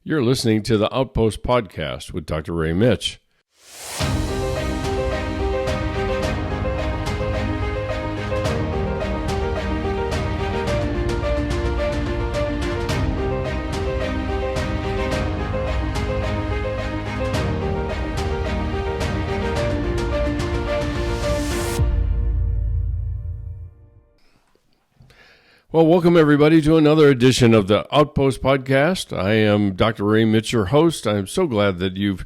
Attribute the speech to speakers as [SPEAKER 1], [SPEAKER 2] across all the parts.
[SPEAKER 1] You're listening to the Outpost podcast with Dr. Ray Mitch. Well, welcome everybody to another edition of the Outpost podcast. I am Dr. Ray Mitch, your host. I'm so glad that you've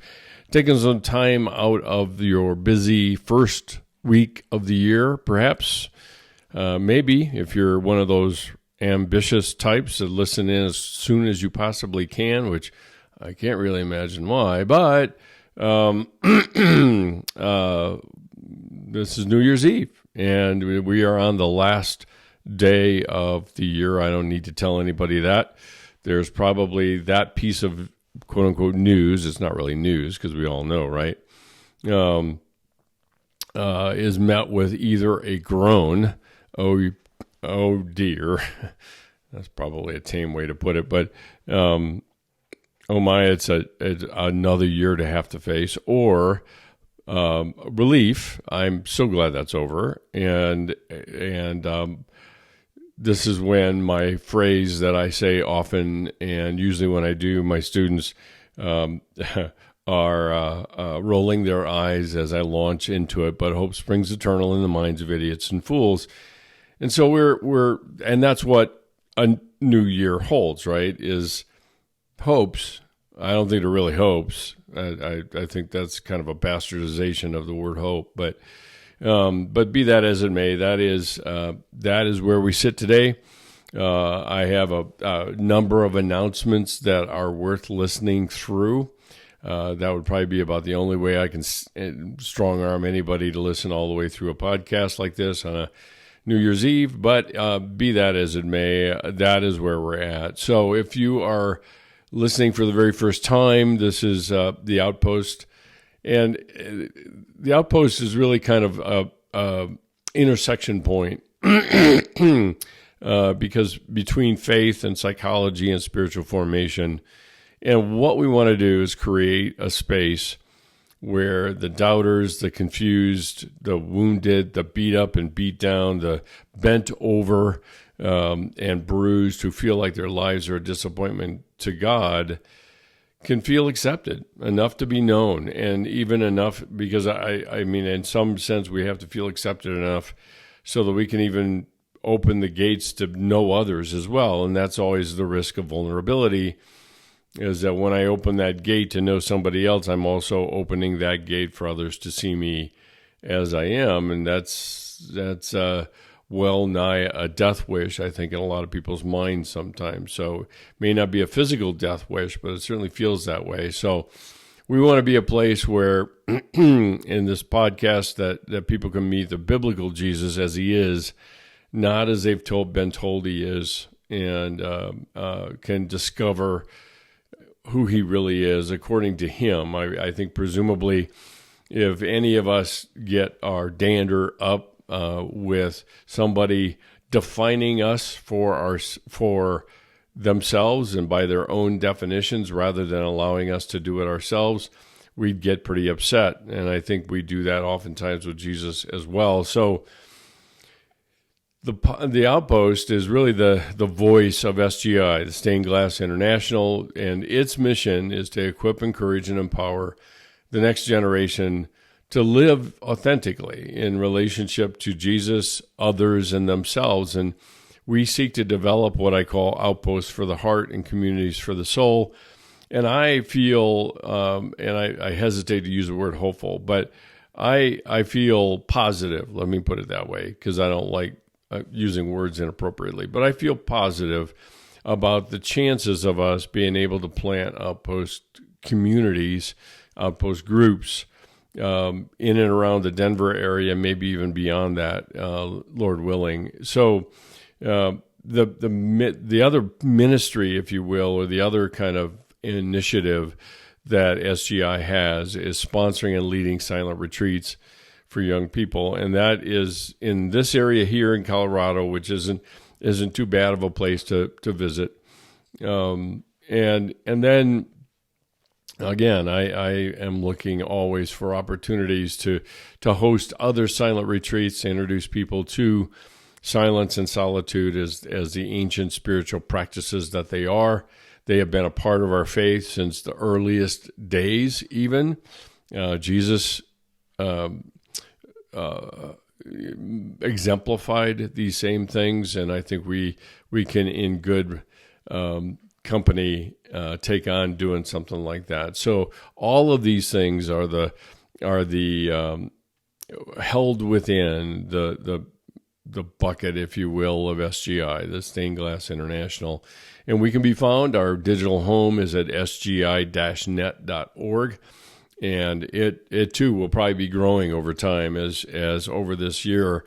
[SPEAKER 1] taken some time out of your busy first week of the year, perhaps. Maybe if you're one of those ambitious types that listen in as soon as you possibly can, which I can't really imagine why, but this is New Year's Eve, and we are on the last day of the year. I don't need to tell anybody that. There's probably that piece of quote-unquote news, it's not really news because we all know, right, is met with either a groan, oh dear, that's probably a tame way to put it, but oh my, it's another year to have to face, or relief, I'm so glad that's over, and this is when my phrase that I say often, and usually when I do, my students are rolling their eyes as I launch into it. But hope springs eternal in the minds of idiots and fools, and so and that's what a new year holds, right? Is hopes. I don't think they're really hopes. I think that's kind of a bastardization of the word hope, but be that as it may, that is where we sit today. I have a number of announcements that are worth listening through. That would probably be about the only way I can strong arm anybody to listen all the way through a podcast like this on a New Year's Eve. But be that as it may, that is where we're at. So if you are listening for the very first time, this is the Outpost. And the Outpost is really kind of a intersection point because between faith and psychology and spiritual formation, and what we want to do is create a space where the doubters, the confused, the wounded, the beat up and beat down, the bent over and bruised who feel like their lives are a disappointment to God can feel accepted, enough to be known, and even enough, because I mean, in some sense, we have to feel accepted enough so that we can even open the gates to know others as well. And that's always the risk of vulnerability, is that when I open that gate to know somebody else, I'm also opening that gate for others to see me as I am. And that's well nigh a death wish, I think, in a lot of people's minds sometimes. So it may not be a physical death wish, but it certainly feels that way. So we want to be a place where in this podcast that people can meet the biblical Jesus as he is, not as they've been told he is, and can discover who he really is according to him. I think presumably if any of us get our dander up with somebody defining us for themselves and by their own definitions rather than allowing us to do it ourselves, we'd get pretty upset. And I think we do that oftentimes with Jesus as well. So the Outpost is really the voice of SGI, the Stained Glass International, and its mission is to equip, encourage, and empower the next generation to live authentically in relationship to Jesus, others, and themselves. And we seek to develop what I call outposts for the heart and communities for the soul. And I feel, and I hesitate to use the word hopeful, but I feel positive, let me put it that way, because I don't like using words inappropriately, but I feel positive about the chances of us being able to plant outpost communities, outpost groups, in and around the Denver area, maybe even beyond that, Lord willing. So the other ministry, if you will, or the other kind of initiative that SGI has is sponsoring and leading silent retreats for young people, and that is in this area here in Colorado, which isn't too bad of a place to visit. and then again, I am looking always for opportunities to host other silent retreats, to introduce people to silence and solitude as the ancient spiritual practices that they are. They have been a part of our faith since the earliest days, even. Jesus exemplified these same things, and I think we can, in good company, take on doing something like that. So all of these things are the held within the bucket, if you will, of SGI, the Stained Glass International. And we can be found, our digital home is at sgi-net.org. And it too will probably be growing over time as over this year,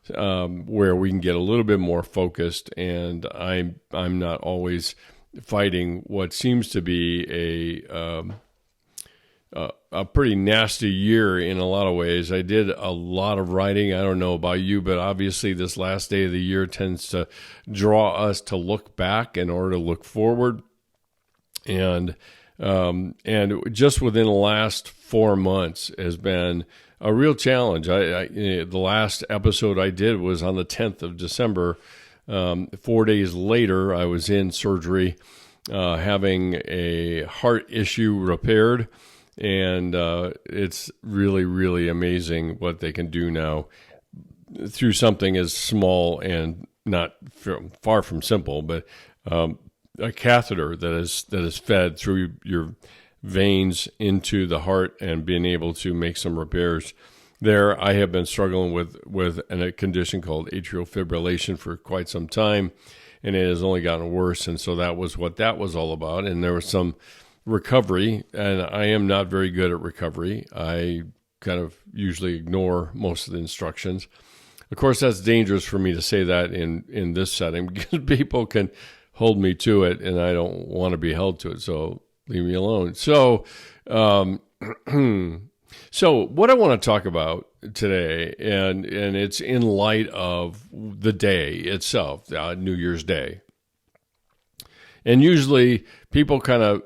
[SPEAKER 1] where we can get a little bit more focused. And I'm not always fighting what seems to be a pretty nasty year in a lot of ways. I did a lot of writing. I don't know about you, but obviously this last day of the year tends to draw us to look back in order to look forward. And just within the last 4 months has been a real challenge. The last episode I did was on the 10th of December. 4 days later, I was in surgery, having a heart issue repaired. And it's really, really amazing what they can do now through something as small and not far from simple, but a catheter that is fed through your veins into the heart and being able to make some repairs there. I have been struggling with a condition called atrial fibrillation for quite some time, and it has only gotten worse. And so that was what that was all about. And there was some recovery, and I am not very good at recovery. I kind of usually ignore most of the instructions. Of course, that's dangerous for me to say that in this setting, because people can hold me to it, and I don't want to be held to it, so leave me alone. So, so what I want to talk about today, and it's in light of the day itself, New Year's Day. And usually people kind of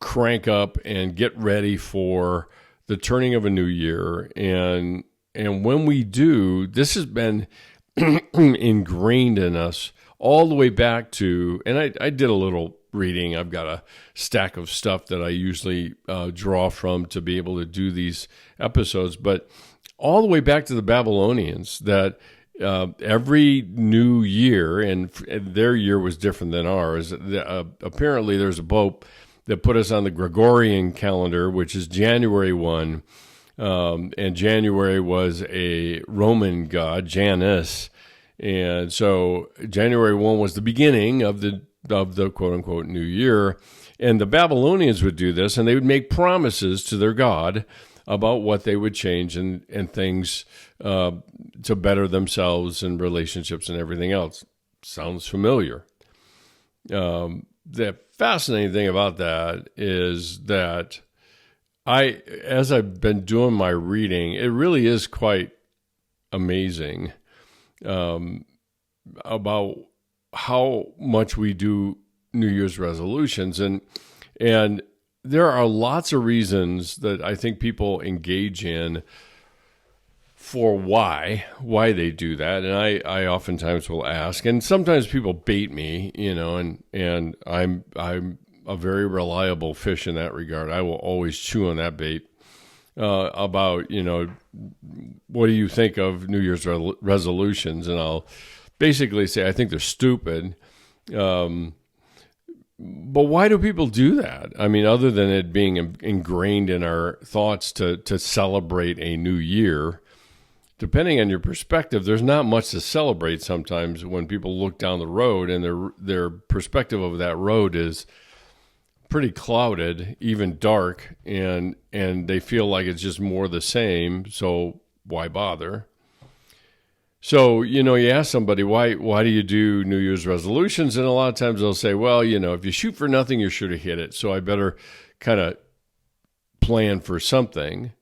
[SPEAKER 1] crank up and get ready for the turning of a new year. And when we do, this has been ingrained in us all the way back to, and I did a little reading. I've got a stack of stuff that I usually draw from to be able to do these episodes, but all the way back to the Babylonians, that every new year, and their year was different than ours. Apparently there's a pope that put us on the Gregorian calendar, which is January 1. And January was a Roman god, Janus. And so January 1 was the beginning of the quote-unquote new year. And the Babylonians would do this, and they would make promises to their god about what they would change and things to better themselves and relationships and everything else. Sounds familiar. The fascinating thing about that is that as I've been doing my reading, it really is quite amazing about how much we do New Year's resolutions. And there are lots of reasons that I think people engage in for why they do that. And I oftentimes will ask, and sometimes people bait me, and I'm a very reliable fish in that regard. I will always chew on that bait about, what do you think of New Year's resolutions? And I'll basically say, I think they're stupid. But why do people do that? I mean, other than it being ingrained in our thoughts to celebrate a new year, depending on your perspective, there's not much to celebrate sometimes when people look down the road and their perspective of that road is pretty clouded, even dark, and they feel like it's just more the same, so why bother? So, you ask somebody, why do you do New Year's resolutions? And a lot of times they'll say, well, if you shoot for nothing, you're sure to hit it. So I better kind of plan for something.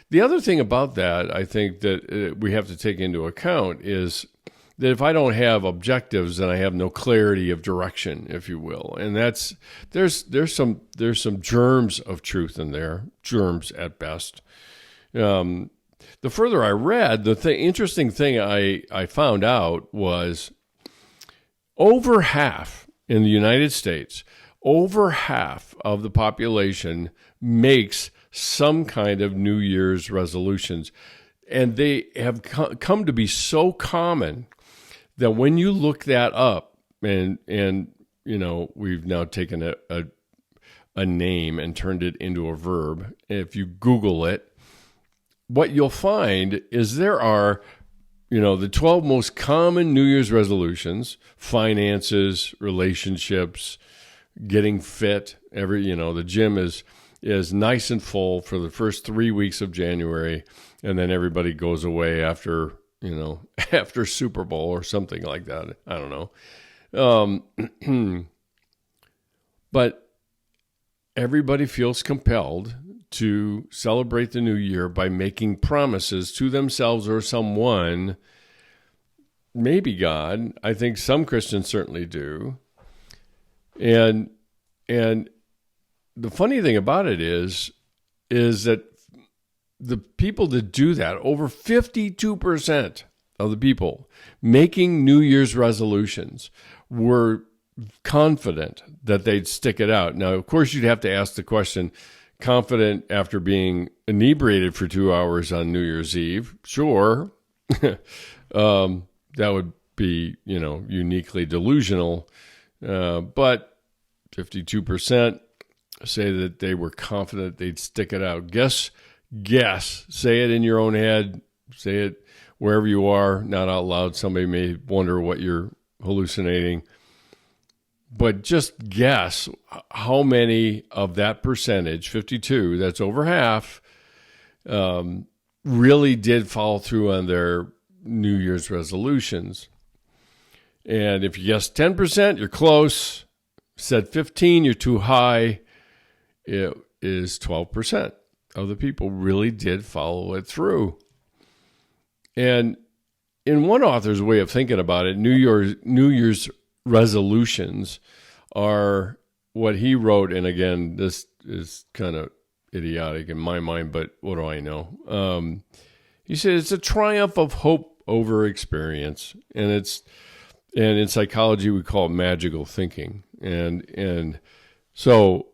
[SPEAKER 1] The other thing about that, I think that we have to take into account is that if I don't have objectives, then I have no clarity of direction, if you will. And there's some germs of truth in there, germs at best. The further I read, the interesting thing I found out was over half in the United States, over half of the population makes some kind of New Year's resolutions. And they have come to be so common that when you look that up, and we've now taken a name and turned it into a verb. If you Google it, what you'll find is there are, the 12 most common New Year's resolutions: finances, relationships, getting fit. The gym is nice and full for the first 3 weeks of January, and then everybody goes away after after Super Bowl or something like that. I don't know. But everybody feels compelled to celebrate the new year by making promises to themselves or someone, maybe God. I think some Christians certainly do. And the funny thing about it is that the people that do that, over 52% of the people making New Year's resolutions were confident that they'd stick it out. Now, of course, you'd have to ask the question, confident after being inebriated for 2 hours on New Year's Eve? Sure. That would be, uniquely delusional. But 52% say that they were confident they'd stick it out. Guess, say it in your own head, say it wherever you are, not out loud. Somebody may wonder what you're hallucinating. But just guess how many of that percentage, 52, that's over half, really did follow through on their New Year's resolutions. And if you guessed 10%, you're close. Said 15, you're too high. It is 12% of the people really did follow it through. And in one author's way of thinking about it, New Year's resolutions are what he wrote, and again, this is kind of idiotic in my mind, but what do I know? He said it's a triumph of hope over experience, and in psychology we call it magical thinking, and so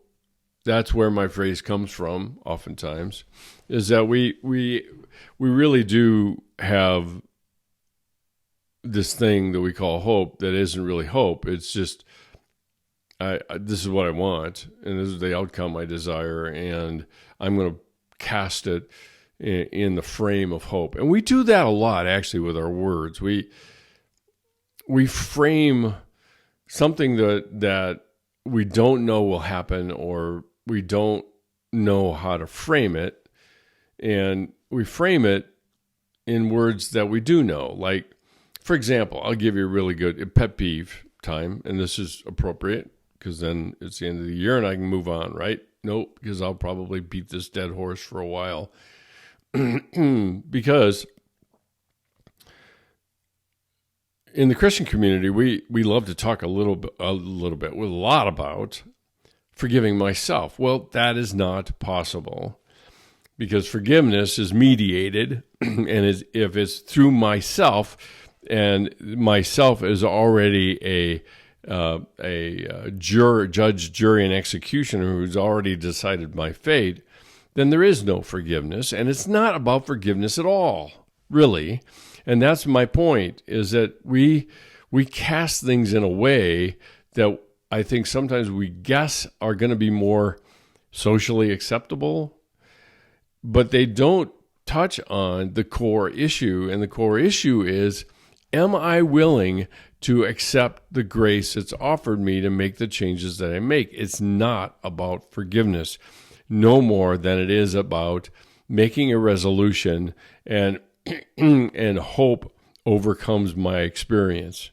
[SPEAKER 1] that's where my phrase comes from. Oftentimes, is that we really do have this thing that we call hope that isn't really hope. It's just, this is what I want, and this is the outcome I desire, and I'm going to cast it in the frame of hope. And we do that a lot, actually, with our words. We frame something that we don't know will happen, or we don't know how to frame it, and we frame it in words that we do know. Like, for example, I'll give you a really good pet peeve time, and this is appropriate because then it's the end of the year and I can move on, right? Nope, because I'll probably beat this dead horse for a while. Because in the Christian community, we love to talk a lot about forgiving myself. Well, that is not possible, because forgiveness is mediated, and if it's through myself, and myself is already a judge, jury, and executioner who's already decided my fate, then there is no forgiveness, and it's not about forgiveness at all, really. And that's my point, is that we cast things in a way that I think sometimes we guess are going to be more socially acceptable, but they don't touch on the core issue. And the core issue is, am I willing to accept the grace that's offered me to make the changes that I make? It's not about forgiveness, no more than it is about making a resolution and hope overcomes my experience.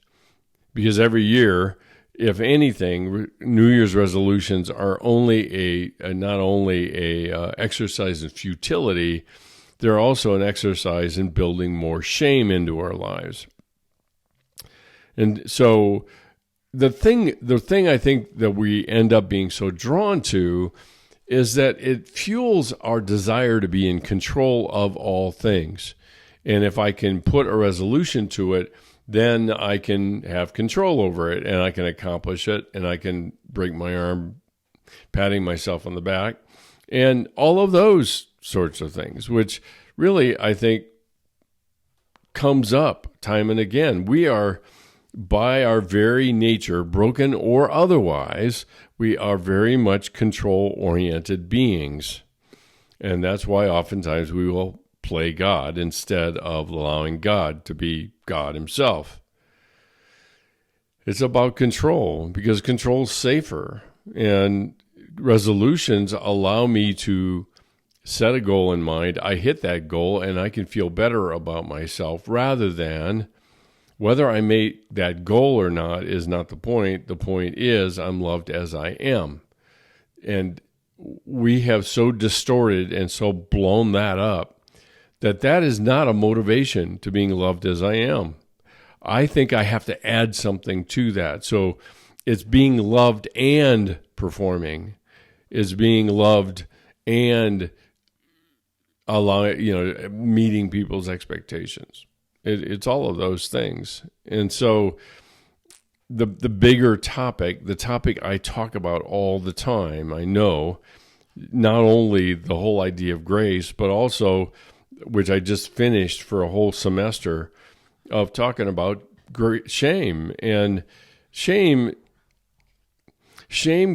[SPEAKER 1] Because every year, if anything, New Year's resolutions are not only a exercise in futility, they're also an exercise in building more shame into our lives. And so the thing I think that we end up being so drawn to is that it fuels our desire to be in control of all things. And if I can put a resolution to it, then I can have control over it and I can accomplish it and I can break my arm patting myself on the back and all of those sorts of things, which really I think comes up time and again. We are, by our very nature, broken or otherwise, we are very much control-oriented beings. And that's why oftentimes we will play God instead of allowing God to be God himself. It's about control because control's safer. And resolutions allow me to set a goal in mind. I hit that goal and I can feel better about myself rather than whether I make that goal or not is not the point. The point is I'm loved as I am. And we have so distorted and so blown that up that is not a motivation to being loved as I am. I think I have to add something to that. So it's being loved and performing. It's being loved and meeting people's expectations. It's all of those things. And so the bigger topic, the topic I talk about all the time, I know, not only the whole idea of grace, but also, which I just finished for a whole semester of talking about shame. And shame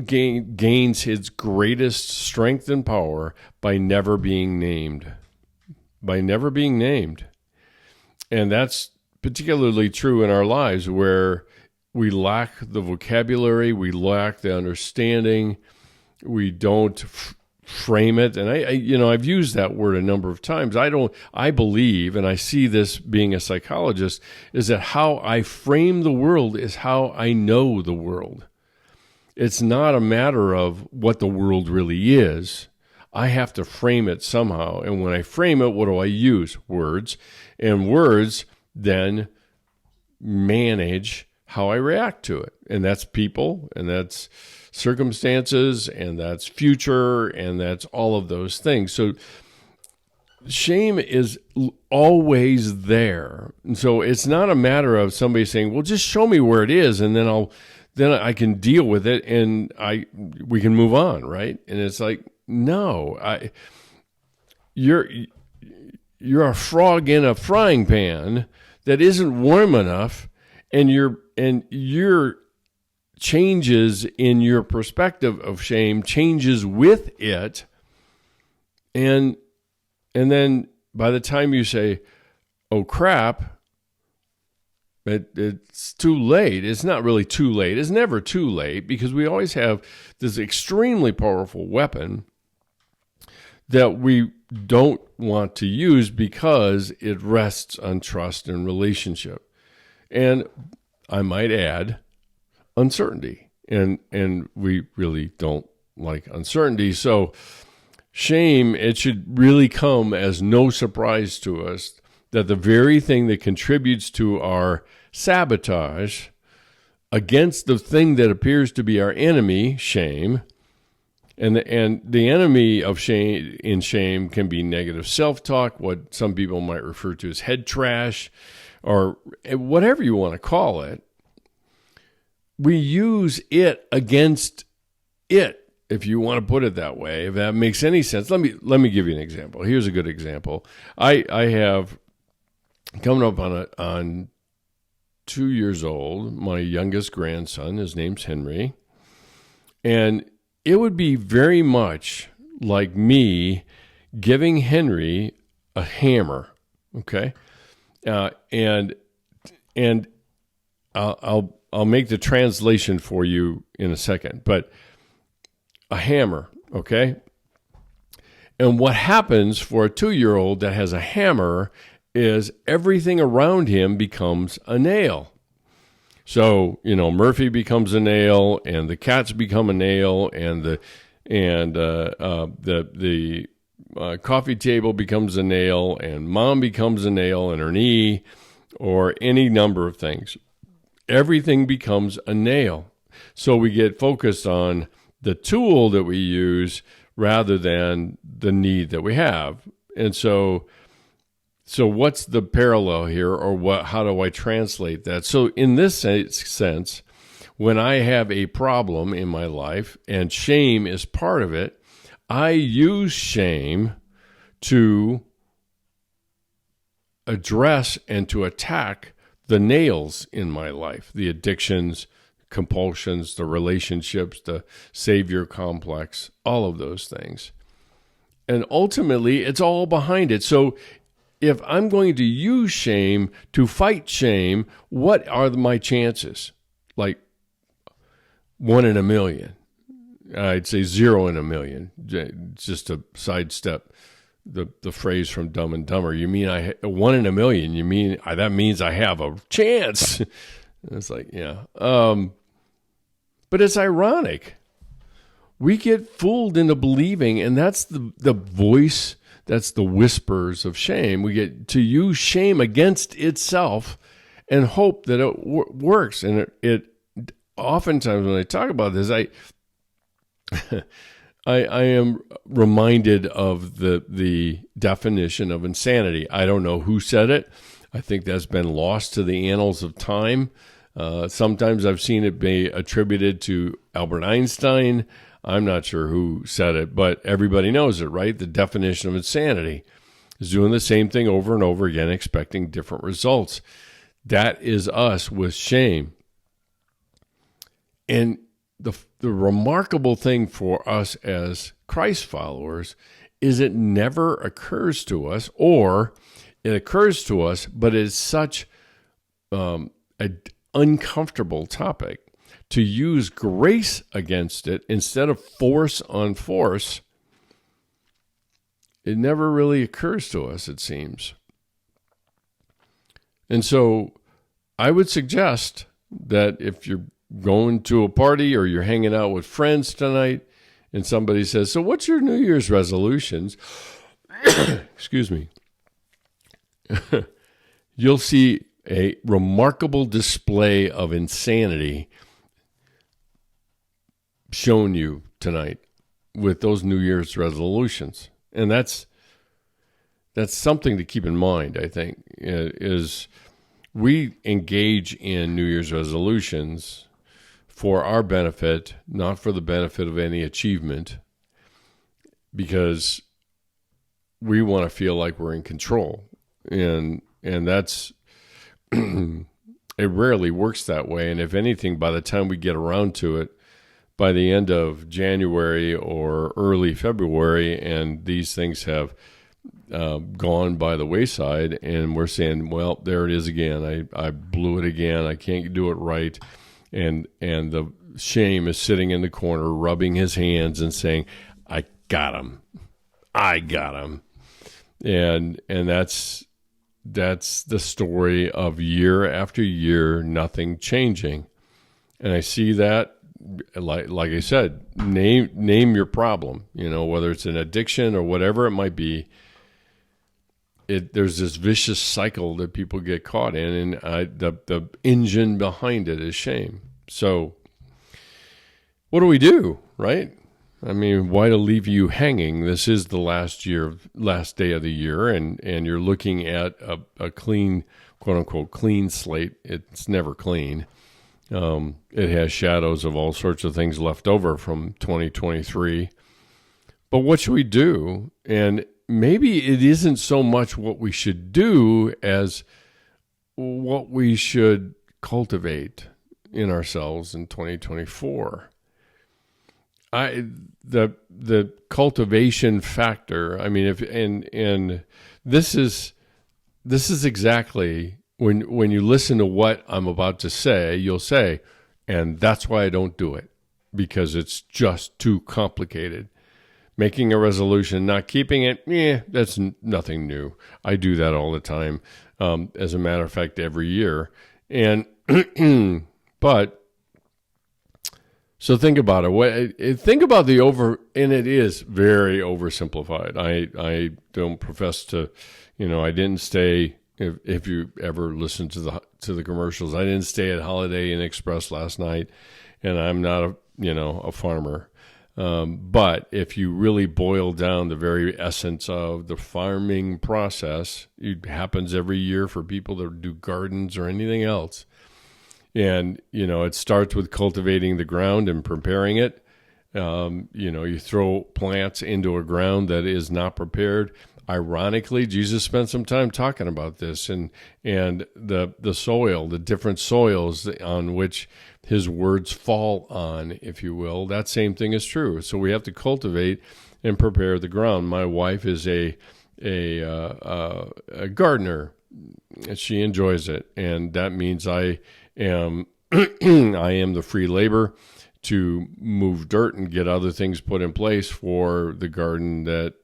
[SPEAKER 1] gains its greatest strength and power by never being named. By never being named. And that's particularly true in our lives where we lack the vocabulary, we lack the understanding, we don't frame it. And I've used that word a number of times. I believe, and I see this being a psychologist, is that how I frame the world is how I know the world. It's not a matter of what the world really is. I have to frame it somehow. And when I frame it, what do I use? Words. And words then manage how I react to it. And that's people, and that's circumstances, and that's future, and that's all of those things. So shame is always there. And so it's not a matter of somebody saying, well, just show me where it is, and then I can deal with it and we can move on, right? And it's like, no, you're a frog in a frying pan that isn't warm enough, and your changes in your perspective of shame changes with it, and then by the time you say, oh crap, it's too late. It's not really too late. It's never too late because we always have this extremely powerful weapon that we don't want to use because it rests on trust and relationship. And I might add uncertainty. And we really don't like uncertainty. So shame, it should really come as no surprise to us that the very thing that contributes to our sabotage against the thing that appears to be our enemy, shame, and the enemy of shame can be negative self-talk, what some people might refer to as head trash, or whatever you want to call it. We use it against it, if you want to put it that way, if that makes any sense. Let me give you an example. Here's a good example. I have coming up on 2 years old, my youngest grandson. His name's Henry. And it would be very much like me giving Henry a hammer, okay? And I'll make the translation for you in a second, but a hammer, okay? And what happens for a 2-year-old that has a hammer is everything around him becomes a nail. So, Murphy becomes a nail, and the cats become a nail, and the coffee table becomes a nail, and mom becomes a nail in her knee, or any number of things. everything becomes a nail. So we get focused on the tool that we use rather than the need that we have. And so what's the parallel here, or how do I translate that? So in this sense, when I have a problem in my life and shame is part of it, I use shame to address and to attack the nails in my life, the addictions, compulsions, the relationships, the savior complex, all of those things. And ultimately, it's all behind it. So if I'm going to use shame to fight shame, what are my chances? Like 1 in a million. I'd say 0 in a million, just to sidestep the phrase from Dumb and Dumber. You mean 1 in a million? You mean that means I have a chance? It's like, yeah. But it's ironic. We get fooled into believing, and that's the voice, that's the whispers of shame. We get to use shame against itself and hope that it works. And it oftentimes when I talk about this, I am reminded of the definition of insanity. I don't know who said it. I think that's been lost to the annals of time. Sometimes I've seen it be attributed to Albert Einstein. I'm not sure who said it, but everybody knows it, right? The definition of insanity is doing the same thing over and over again, expecting different results. That is us with shame. And the remarkable thing for us as Christ followers is it never occurs to us, or it occurs to us, but it's such an uncomfortable topic to use grace against it instead of force on force. It never really occurs to us, it seems. And so I would suggest that if you're going to a party or you're hanging out with friends tonight and somebody says, "So what's your New Year's resolutions?" Excuse me. You'll see a remarkable display of insanity shown you tonight with those New Year's resolutions. And that's something to keep in mind, I think, is we engage in New Year's resolutions for our benefit, not for the benefit of any achievement, because we want to feel like we're in control. And that's it rarely works that way. And if anything, by the time we get around to it, by the end of January or early February, and these things have gone by the wayside, and we're saying, well, there it is again. I blew it again. I can't do it right. And the shame is sitting in the corner, rubbing his hands and saying, I got him. And that's the story of year after year, nothing changing. And I see that, like I said, name your problem, whether it's an addiction or whatever it might be. There's this vicious cycle that people get caught in, and the engine behind it is shame. So what do we do, right? I mean, why to leave you hanging? This is the last day of the year, and you're looking at a clean, quote unquote, clean slate. It's never clean. It has shadows of all sorts of things left over from 2023. But what should we do? And maybe it isn't so much what we should do as what we should cultivate in ourselves in 2024. The cultivation factor. I mean, and this is exactly when you listen to what I'm about to say, you'll say, and that's why I don't do it, because it's just too complicated. Making a resolution, not keeping it, that's nothing new. I do that all the time. As a matter of fact, every year. And but so think about it. Think about and it is very oversimplified. I don't profess to, I didn't stay If you ever listen to the commercials, I didn't stay at Holiday Inn Express last night, and I'm not a farmer. But if you really boil down the very essence of the farming process, it happens every year for people that do gardens or anything else. And, it starts with cultivating the ground and preparing it. You throw plants into a ground that is not prepared. Ironically, Jesus spent some time talking about this and the soil, the different soils on which his words fall on, if you will. That same thing is true. So we have to cultivate and prepare the ground. My wife is a gardener. She enjoys it, and that means I am the free labor to move dirt and get other things put in place for the garden that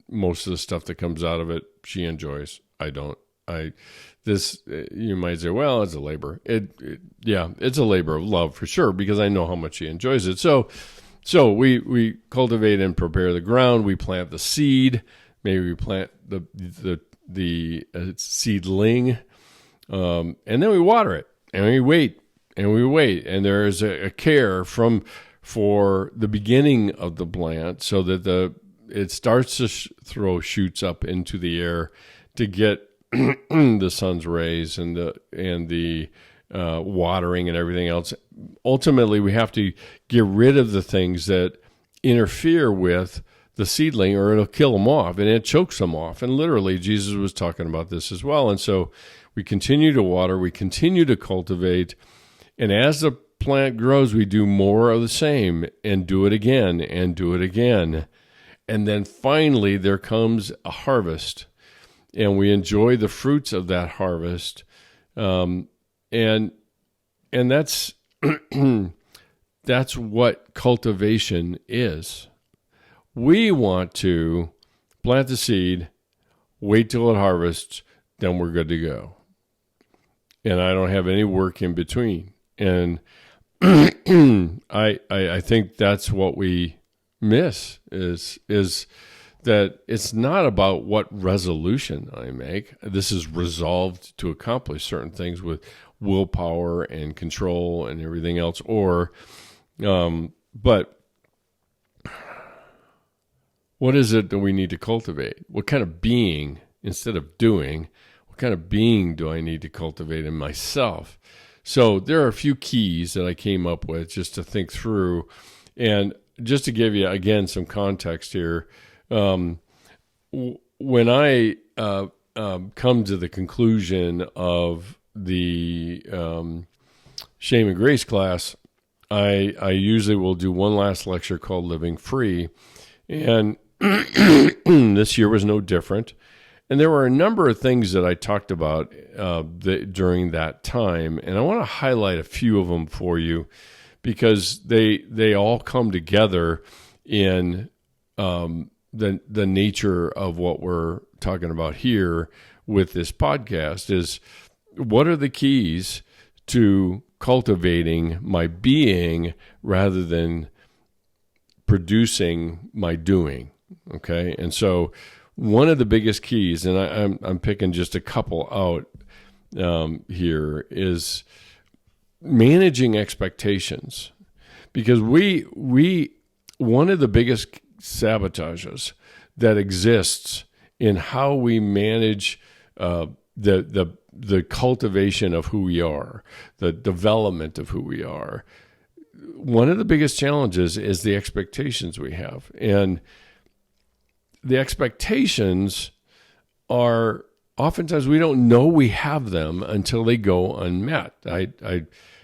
[SPEAKER 1] most of the stuff that comes out of it, she enjoys. I don't. You might say, well, it's a labor. It's a labor of love for sure, because I know how much she enjoys it. So we cultivate and prepare the ground. We plant the seed. Maybe we plant the seedling, and then we water it, and we wait, and there is a care for the beginning of the plant, so that it starts to throw shoots up into the air to get the sun's rays and the watering and everything else. Ultimately, we have to get rid of the things that interfere with the seedling, or it'll kill them off, and it chokes them off. And literally, Jesus was talking about this as well. And so we continue to water, we continue to cultivate, and as the plant grows, we do more of the same and do it again and do it again. And then finally, there comes a harvest, and we enjoy the fruits of that harvest. And that's that's what cultivation is. We want to plant the seed, wait till it harvests, then we're good to go. And I don't have any work in between. And I think that's what we miss is that it's not about what resolution I make. This is resolved to accomplish certain things with willpower and control and everything else. But what is it that we need to cultivate? What kind of being, instead of doing, what kind of being do I need to cultivate in myself? So there are a few keys that I came up with just to think through. And just to give you, again, some context here, when I come to the conclusion of the Shame and Grace class, I usually will do one last lecture called Living Free. And this year was no different. And there were a number of things that I talked about during that time. And I want to highlight a few of them for you, because they all come together in the nature of what we're talking about here with this podcast. Is what are the keys to cultivating my being rather than producing my doing? Okay, and so one of the biggest keys, and I'm picking just a couple out here, is managing expectations, because one of the biggest sabotages that exists in how we manage the cultivation of who we are, the development of who we are. One of the biggest challenges is the expectations we have, and the expectations are oftentimes we don't know we have them until they go unmet.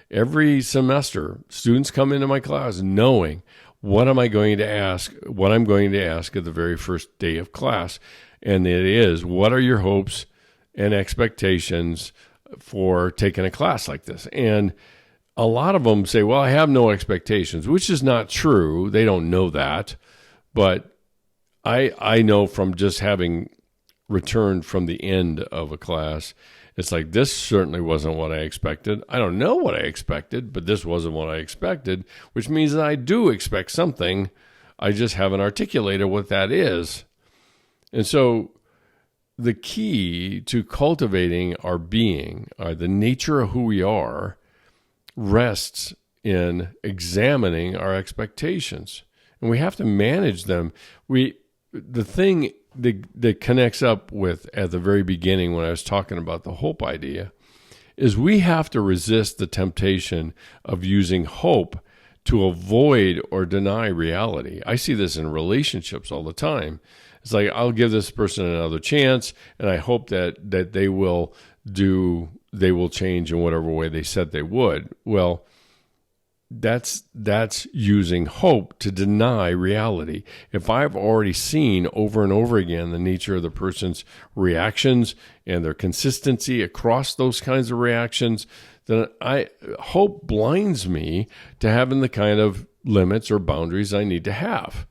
[SPEAKER 1] Every semester, students come into my class knowing what I'm going to ask at the very first day of class. And it is, what are your hopes and expectations for taking a class like this? And a lot of them say, well, I have no expectations, which is not true. They don't know that. But I know from just having returned from the end of a class, it's like, this certainly wasn't what I expected. I don't know what I expected, but this wasn't what I expected, which means that I do expect something. I just haven't articulated what that is. And so the key to cultivating our being, the nature of who we are, rests in examining our expectations. And we have to manage them. The thing that connects up with at the very beginning when I was talking about the hope idea is we have to resist the temptation of using hope to avoid or deny reality. I see this in relationships all the time. It's like, I'll give this person another chance, and I hope that they will change in whatever way they said they would. Well, that's using hope to deny reality. If I've already seen over and over again the nature of the person's reactions and their consistency across those kinds of reactions, then hope blinds me to having the kind of limits or boundaries I need to have.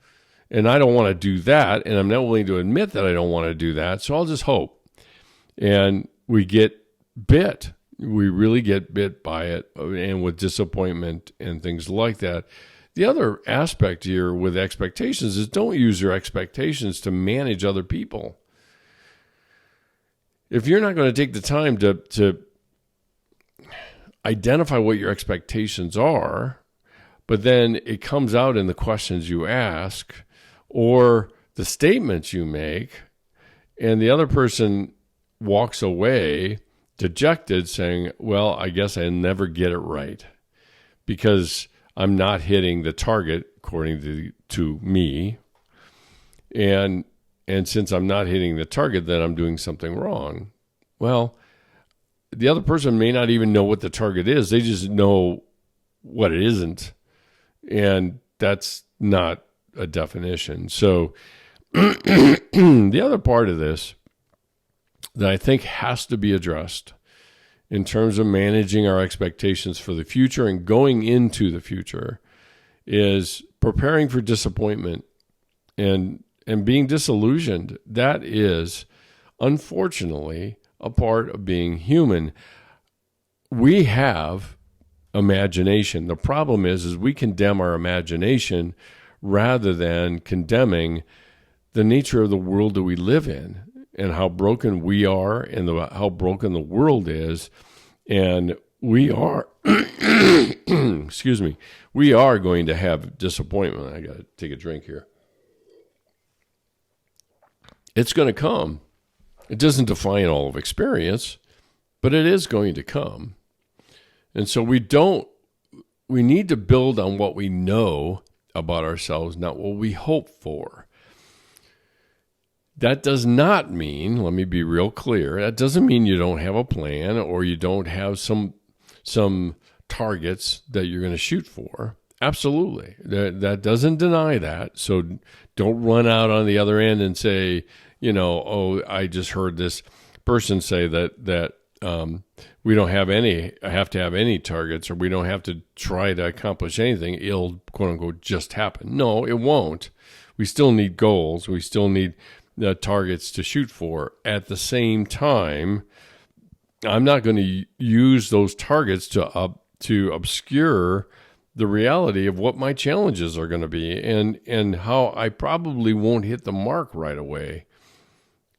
[SPEAKER 1] And I don't want to do that, and I'm not willing to admit that I don't want to do that, so I'll just hope. And we get bit. We really get bit by it, and with disappointment and things like that. The other aspect here with expectations is don't use your expectations to manage other people. If you're not going to take the time to identify what your expectations are, but then it comes out in the questions you ask or the statements you make, and the other person walks away dejected, saying, well, I guess I never get it right because I'm not hitting the target according to me. And since I'm not hitting the target, then I'm doing something wrong. Well, the other person may not even know what the target is. They just know what it isn't. And that's not a definition. So the other part of this that I think has to be addressed in terms of managing our expectations for the future and going into the future is preparing for disappointment and being disillusioned. That is, unfortunately, a part of being human. We have imagination. The problem is we condemn our imagination rather than condemning the nature of the world that we live in and how broken we are and how broken the world is. And we are, excuse me, we are going to have disappointment. I got to take a drink here. It's going to come. It doesn't define all of experience, but it is going to come. And so we need to build on what we know about ourselves, not what we hope for. That does not mean, let me be real clear, that doesn't mean you don't have a plan or you don't have some targets that you're going to shoot for. Absolutely. That doesn't deny that. So don't run out on the other end and say, oh, I just heard this person say that we don't have to have any targets, or we don't have to try to accomplish anything. It'll, quote unquote, just happen. No, it won't. We still need goals. We still need targets to shoot for. At the same time, I'm not going to use those targets to obscure the reality of what my challenges are going to be and how I probably won't hit the mark right away.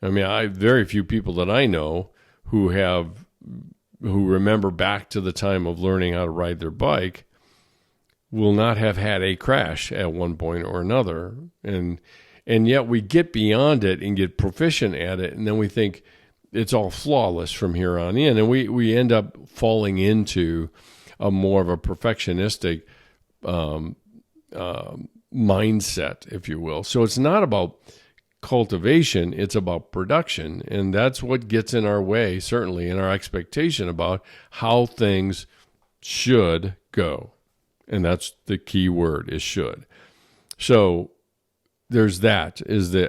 [SPEAKER 1] I mean, very few people that I know who remember back to the time of learning how to ride their bike will not have had a crash at one point or another. And yet we get beyond it and get proficient at it, and then we think it's all flawless from here on in. And we end up falling into a more of a perfectionistic mindset, if you will. So it's not about cultivation, it's about production. And that's what gets in our way, certainly, in our expectation about how things should go. And that's the key word, is should. So there's that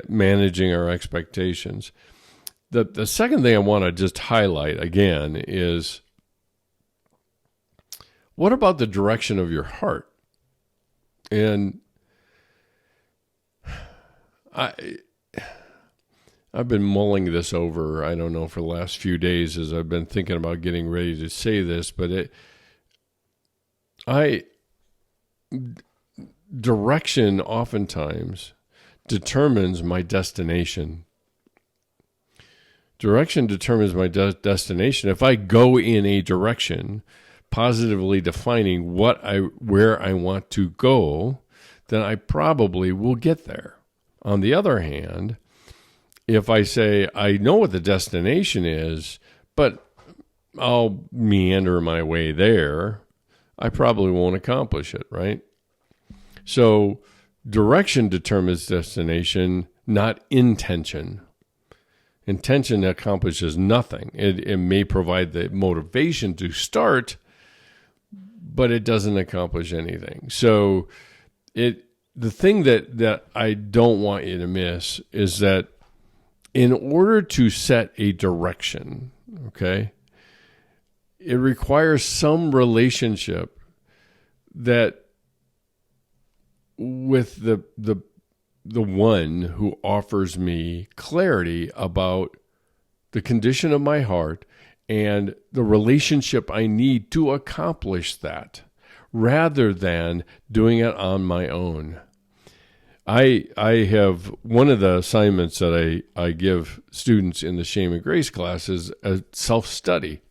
[SPEAKER 1] managing our expectations. The second thing I want to just highlight again is, what about the direction of your heart? And I've been mulling this over, I don't know, for the last few days as I've been thinking about getting ready to say this, but direction oftentimes determines my destination. Direction determines my destination. If I go in a direction, positively defining where I want to go, then I probably will get there. On the other hand, if I say I know what the destination is, but I'll meander my way there, I probably won't accomplish it, right? So direction determines destination, not intention. Intention accomplishes nothing. It may provide the motivation to start, but it doesn't accomplish anything. So the thing that I don't want you to miss is that in order to set a direction, okay, it requires some relationship that with the one who offers me clarity about the condition of my heart and the relationship I need to accomplish that, rather than doing it on my own. I have one of the assignments that I give students in the Shame and Grace class is a self-study,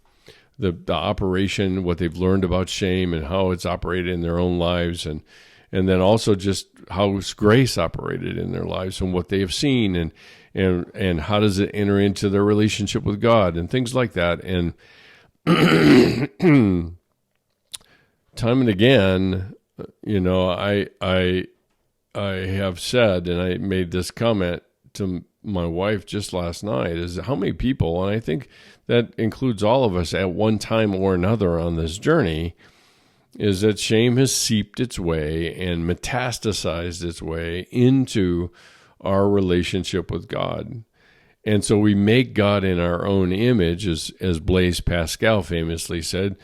[SPEAKER 1] the operation, what they've learned about shame and how it's operated in their own lives, and then also just how grace operated in their lives and what they have seen and how does it enter into their relationship with God and things like that. And time and again, I have said, and I made this comment to my wife just last night, is how many people, and I think that includes all of us at one time or another on this journey, is that shame has seeped its way and metastasized its way into our relationship with God. And so we make God in our own image, as Blaise Pascal famously said,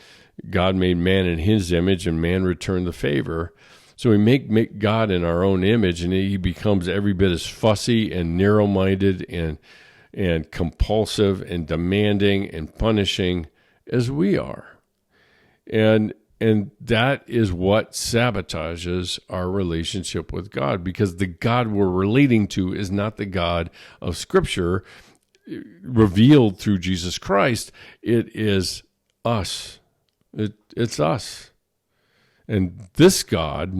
[SPEAKER 1] God made man in his image and man returned the favor. So we make God in our own image, and he becomes every bit as fussy and narrow-minded and compulsive and demanding and punishing as we are. And that is what sabotages our relationship with God, because the God we're relating to is not the God of Scripture revealed through Jesus Christ. It is us. It's us. And this God,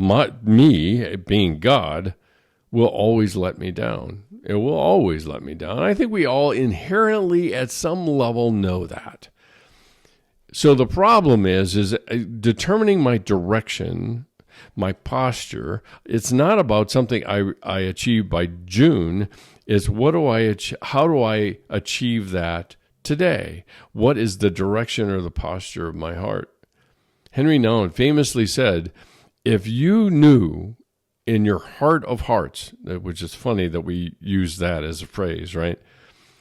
[SPEAKER 1] me being God, will always let me down. It will always let me down. I think we all inherently at some level know that. So the problem is determining my direction, my posture. It's not about something I achieve by June. It's how do I achieve that today? What is the direction or the posture of my heart? Henry Nouwen famously said, if you knew in your heart of hearts, which is funny that we use that as a phrase, right?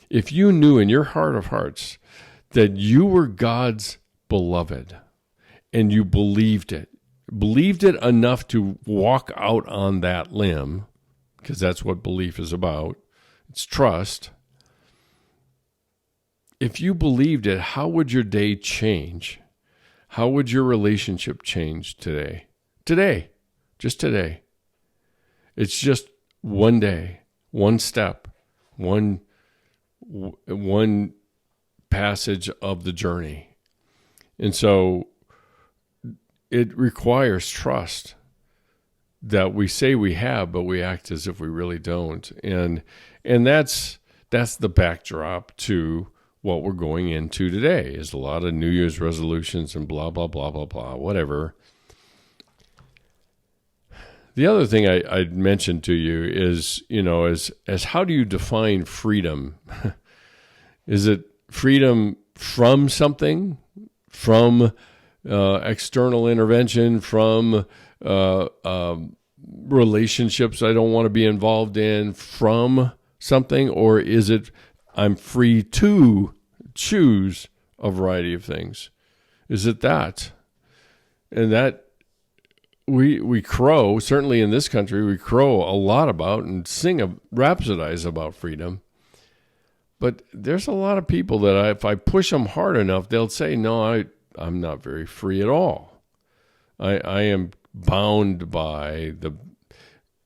[SPEAKER 1] If you knew in your heart of hearts that you were God's beloved and you believed it enough to walk out on that limb, because that's what belief is about, it's trust. If you believed it, how would your day change? How would your relationship change today? Today, just today. It's just one day, one step, one passage of the journey. And so it requires trust that we say we have, but we act as if we really don't. And that's the backdrop to what we're going into today, is a lot of New Year's resolutions and blah, blah, blah, blah, blah, whatever. The other thing I'd mention to you is, as how do you define freedom? Is it freedom from something, from external intervention, from relationships I don't want to be involved in, from something, or is it I'm free to choose a variety of things? Is it that? And that we crow, certainly in this country, we crow a lot about and rhapsodize about freedom. But there's a lot of people that if I push them hard enough, they'll say, no, I'm not very free at all. I am bound by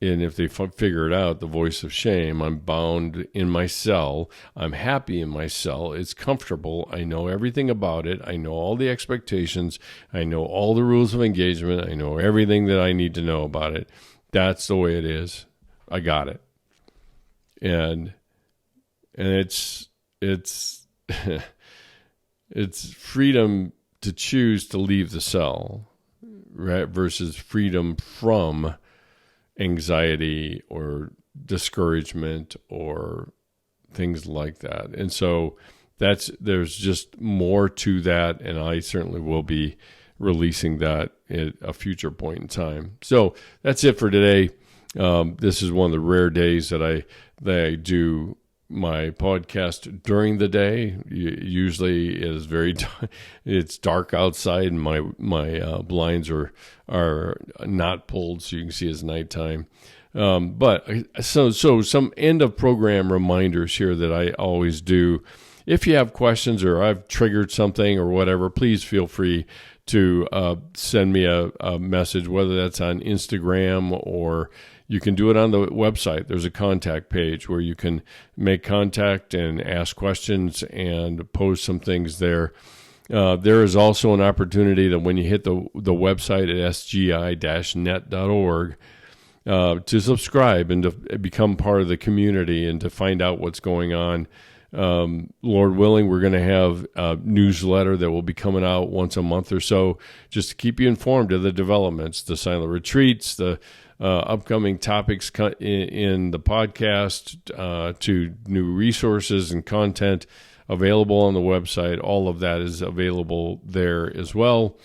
[SPEAKER 1] and if they figure it out, the voice of shame, I'm bound in my cell. I'm happy in my cell. It's comfortable. I know everything about it. I know all the expectations. I know all the rules of engagement. I know everything that I need to know about it. That's the way it is. I got it. And it's it's freedom to choose to leave the cell, right? Versus freedom from anxiety or discouragement or things like that. And so there's just more to that, and I certainly will be releasing that at a future point in time. So that's it for today. This is one of the rare days that I do my podcast during the day. Usually it is it's dark outside, and my blinds are not pulled, so you can see it's nighttime. But so some end of program reminders here that I always do. If you have questions or I've triggered something or whatever, please feel free to send me a message, whether that's on Instagram or you can do it on the website. There's a contact page where you can make contact and ask questions and post some things there. There is also an opportunity that when you hit the website at sgi-net.org to subscribe and to become part of the community and to find out what's going on. Lord willing, we're going to have a newsletter that will be coming out once a month or so, just to keep you informed of the developments, the silent retreats, the upcoming topics in the podcast, to new resources and content available on the website. All of that is available there as well.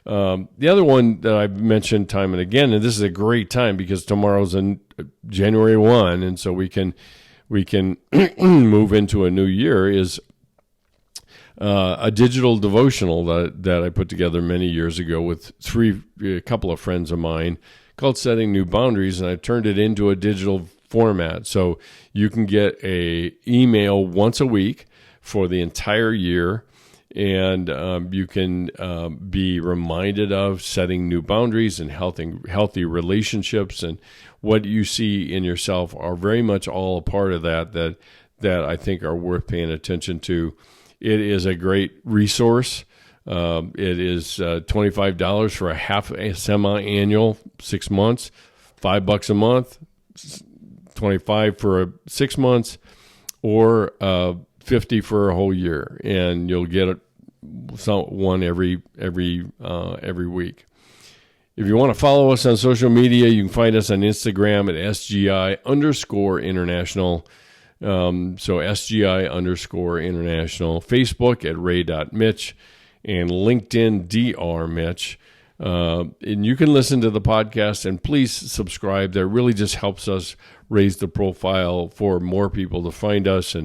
[SPEAKER 1] The other one that I've mentioned time and again, and this is a great time because tomorrow's January 1, and so we can move into a new year, is a digital devotional that I put together many years ago with a couple of friends of mine, called Setting New Boundaries, and I've turned it into a digital format. So you can get a email once a week for the entire year, and you can be reminded of setting new boundaries and healthy relationships, and what you see in yourself are very much all a part of that I think are worth paying attention to. It is a great resource. It is $25 for a semi-annual, 6 months, $5 a month, $25 for 6 months, or $50 for a whole year, and you'll get one every week. If you want to follow us on social media, you can find us on Instagram at SGI_international. So SGI_international, Facebook at ray.mitch, and LinkedIn drmitch. And you can listen to the podcast, and please subscribe. That really just helps us raise the profile for more people to find us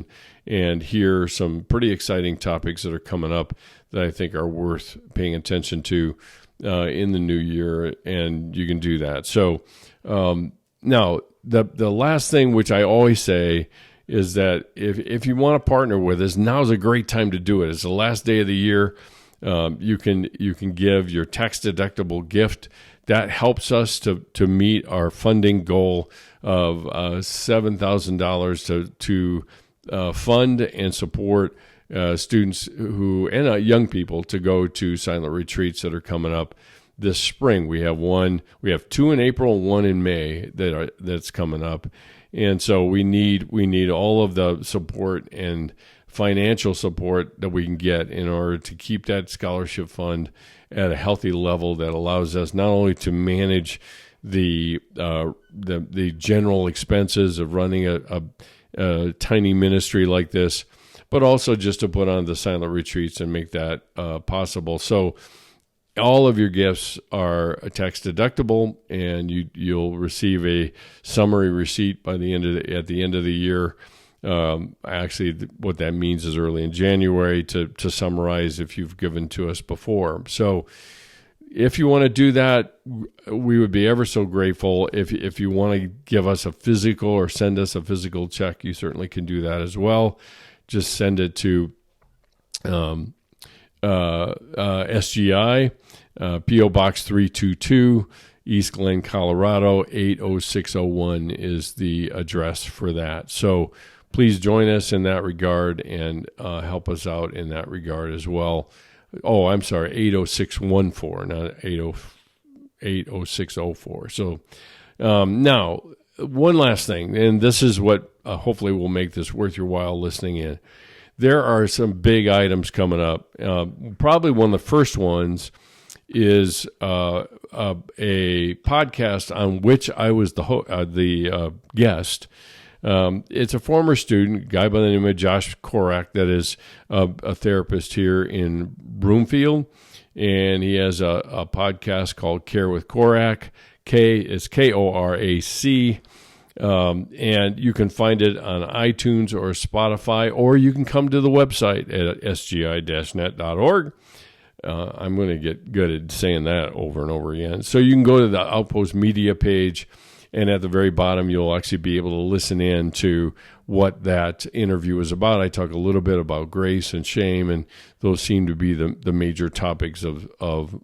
[SPEAKER 1] and hear some pretty exciting topics that are coming up that I think are worth paying attention to in the new year, and you can do that. So now the last thing, which I always say, is that if you want to partner with us, now's a great time to do it. It's the last day of the year. You can give your tax-deductible gift. That helps us to meet our funding goal of $7,000 to fund and support students and young people to go to silent retreats that are coming up this spring. We have two in April, one in May that's coming up, and so we need all of the support and financial support that we can get in order to keep that scholarship fund at a healthy level that allows us not only to manage the general expenses of running a tiny ministry like this, but also just to put on the silent retreats and make that possible. So all of your gifts are tax deductible, and you'll receive a summary receipt at the end of the year. Actually, what that means is early in January to summarize if you've given to us before. So if you want to do that, we would be ever so grateful. If you want to give us a physical or send us a physical check, you certainly can do that as well. Just send it to SGI, P.O. Box 322 East Glen, Colorado. 80601 is the address for that. So please join us in that regard and help us out in that regard as well. Oh, I'm sorry, 80614, not 80604. So now, one last thing, and this is what hopefully will make this worth your while listening in. There are some big items coming up. Probably one of the first ones is a podcast on which I was the guest. It's a former student, a guy by the name of Josh Korak, that is a therapist here in Broomfield, and he has a podcast called Care with Korak. It's Korac, and you can find it on iTunes or Spotify, or you can come to the website at sgi-net.org. I'm going to get good at saying that over and over again. So you can go to the Outpost media page, and at the very bottom, you'll actually be able to listen in to what that interview is about. I talk a little bit about grace and shame, and those seem to be the major topics of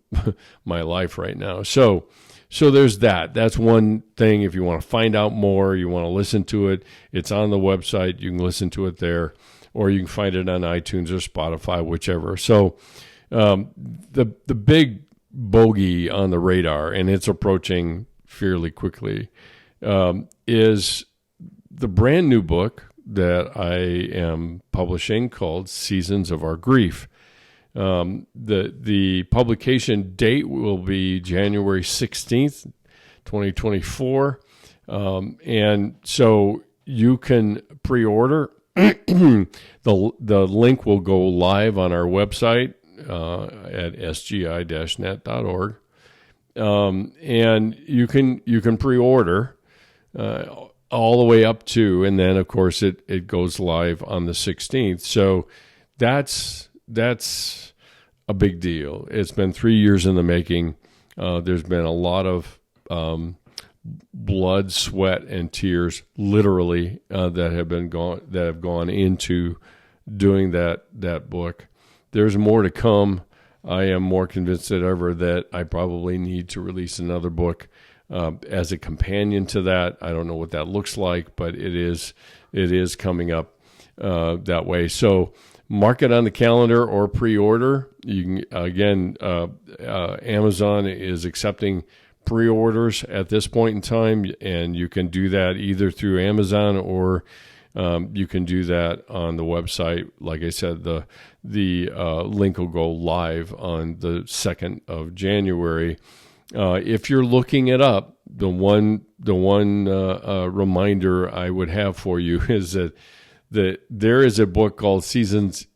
[SPEAKER 1] my life right now. So there's that. That's one thing. If you want to find out more, you want to listen to it, it's on the website. You can listen to it there, or you can find it on iTunes or Spotify, whichever. So the big bogey on the radar, and it's approaching fairly quickly, is the brand new book that I am publishing called Seasons of Our Grief. The publication date will be January 16th, 2024. And so you can pre-order. The link will go live on our website at sgi-net.org. And you can pre-order all the way up to, and then of course it goes live on the 16th. So that's a big deal. It's been 3 years in the making. There's been a lot of blood, sweat, and tears, literally, that have gone into doing that book. There's more to come. I am more convinced than ever that I probably need to release another book as a companion to that. I don't know what that looks like, but it is coming up that way. So mark it on the calendar or pre-order. You can, Amazon is accepting pre-orders at this point in time, and you can do that either through Amazon or you can do that on the website. Like I said, the link will go live on the 2nd of January. If you're looking it up, the one reminder I would have for you is that there is a book called Seasons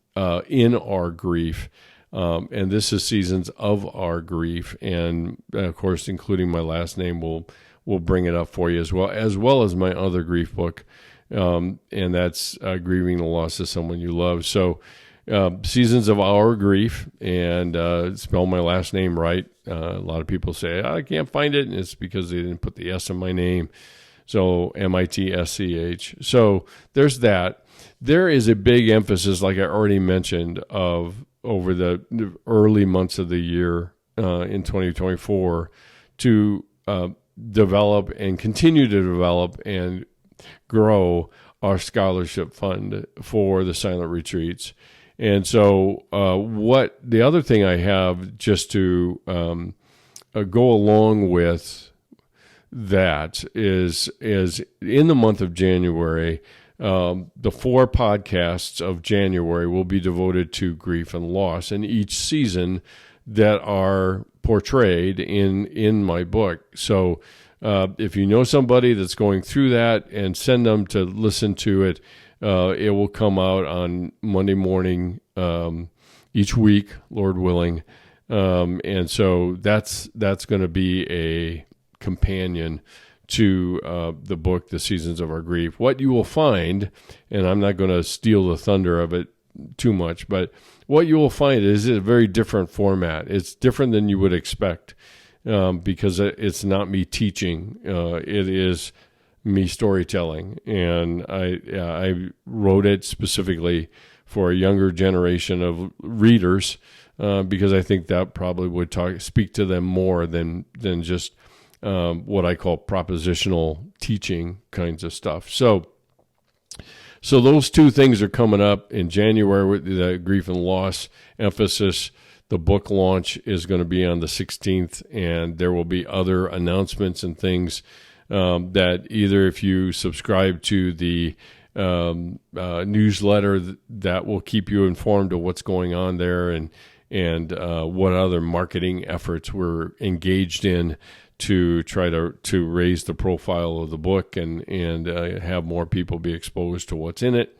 [SPEAKER 1] in Our Grief, and this is Seasons of Our Grief, and of course, including my last name, will bring it up for you as well as my other grief book, and that's Grieving the Loss of Someone You Love. So, Seasons of Our Grief, and spell my last name right. A lot of people say, I can't find it, and it's because they didn't put the S in my name. So Mitsch. So there's that. There is a big emphasis, like I already mentioned, of over the early months of the year in 2024 to develop and continue to develop and grow our scholarship fund for the silent retreats. And so what the other thing I have just to go along with that is in the month of January, the 4 podcasts of January will be devoted to grief and loss, and each season that are portrayed in my book. So if you know somebody that's going through that, and send them to listen to it. It will come out on Monday morning each week, Lord willing. And so that's going to be a companion to the book, The Seasons of Our Grief. What you will find, and I'm not going to steal the thunder of it too much, but what you will find is a very different format. It's different than you would expect because it's not me teaching. It is me storytelling, and I wrote it specifically for a younger generation of readers because I think that probably would speak to them more than just what I call propositional teaching kinds of stuff. So those two things are coming up in January with the grief and loss emphasis. The book launch is going to be on the 16th, and there will be other announcements and things that either if you subscribe to the newsletter that will keep you informed of what's going on there and what other marketing efforts we're engaged in to try to raise the profile of the book and have more people be exposed to what's in it.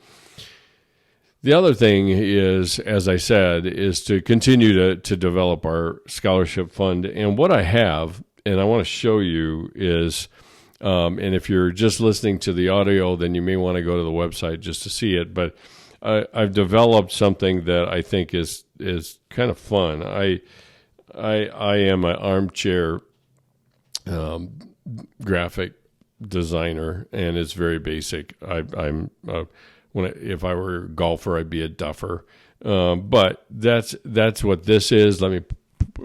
[SPEAKER 1] The other thing is, as I said, is to continue to develop our scholarship fund. And what I have, and I want to show you is, and if you're just listening to the audio, then you may want to go to the website just to see it. But I've developed something that I think is kind of fun. I am an armchair graphic designer, and it's very basic. If I were a golfer, I'd be a duffer. But that's what this is. Let me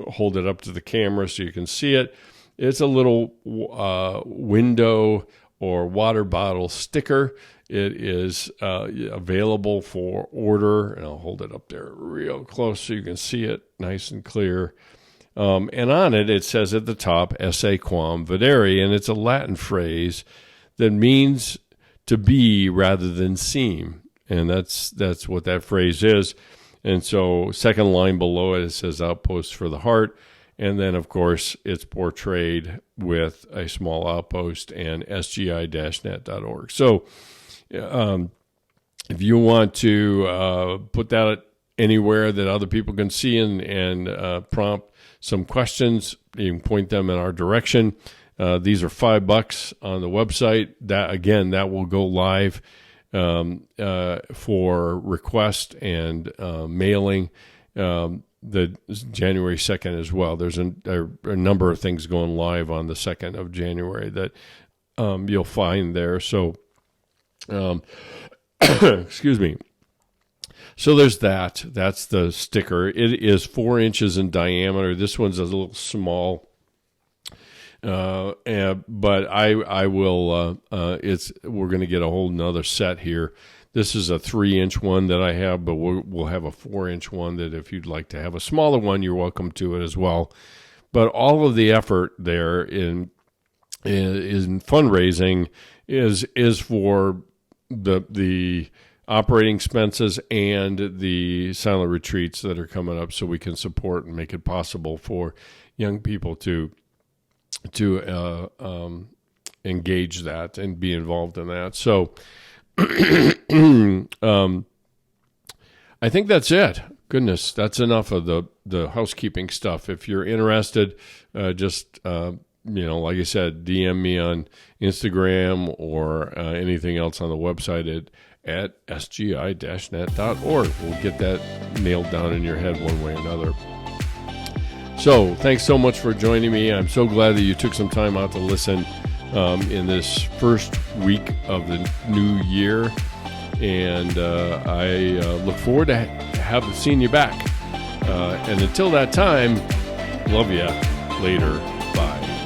[SPEAKER 1] hold it up to the camera so you can see it. It's a little window or water bottle sticker. It is available for order, and I'll hold it up there real close so you can see it nice and clear. And on it says at the top, esse quam videre, and it's a Latin phrase that means to be rather than seem. And that's what that phrase is. And so second line below it says Outpost for the heart. And then, of course, it's portrayed with a small outpost and sgi-net.org. So if you want to put that anywhere that other people can see and prompt some questions, you can point them in our direction. These are $5 on the website. That will go live for request and mailing the January 2nd as well. There's a number of things going live on the 2nd of January that you'll find there. So, excuse me. So there's that. That's the sticker. It is 4 inches in diameter. This one's a little small. But I will, we're going to get a whole nother set here. This is a 3-inch one that I have, but we'll have a 4-inch one that if you'd like to have a smaller one, you're welcome to it as well. But all of the effort there in fundraising is for the operating expenses and the silent retreats that are coming up, so we can support and make it possible for young people to engage that and be involved in that. So I think that's it. Goodness, that's enough of the housekeeping stuff. If you're interested, just like I said, DM me on Instagram or anything else on the website at sgi-net.org. We'll get that nailed down in your head one way or another. So thanks so much for joining me. I'm so glad that you took some time out to listen in this first week of the new year. And I look forward to seeing you back. And until that time, love ya. Later. Bye.